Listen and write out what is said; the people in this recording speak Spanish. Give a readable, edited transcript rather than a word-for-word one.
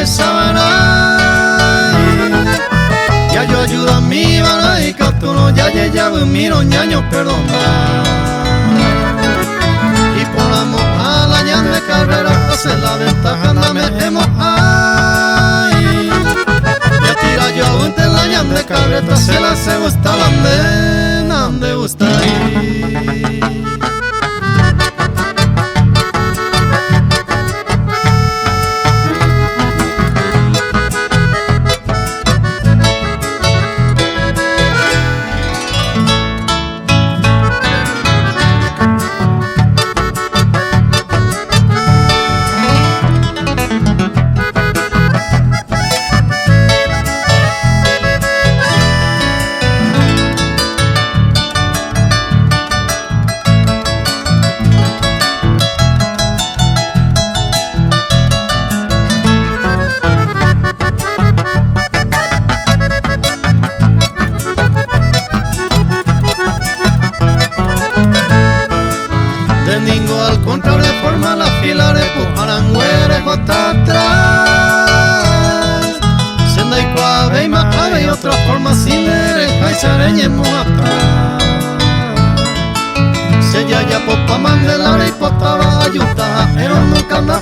de sabana. Ya yo ayudo a mi bala y catuno, ya llevo miro ñaño perdona. Y ponamos a la ña de carrera, hacer la ventaja, no me hemos ahí. Ya tira yo entre la ña de carreta, se la se gusta la nena, donde gusta ir. Al contrario de forma la fila de Pujarangüere hasta atrás. Senda y cuave y más ave y otra forma sin derecha y se areñemos atrás. Se ya popa mandelara y potaba ayuda, pero nunca anda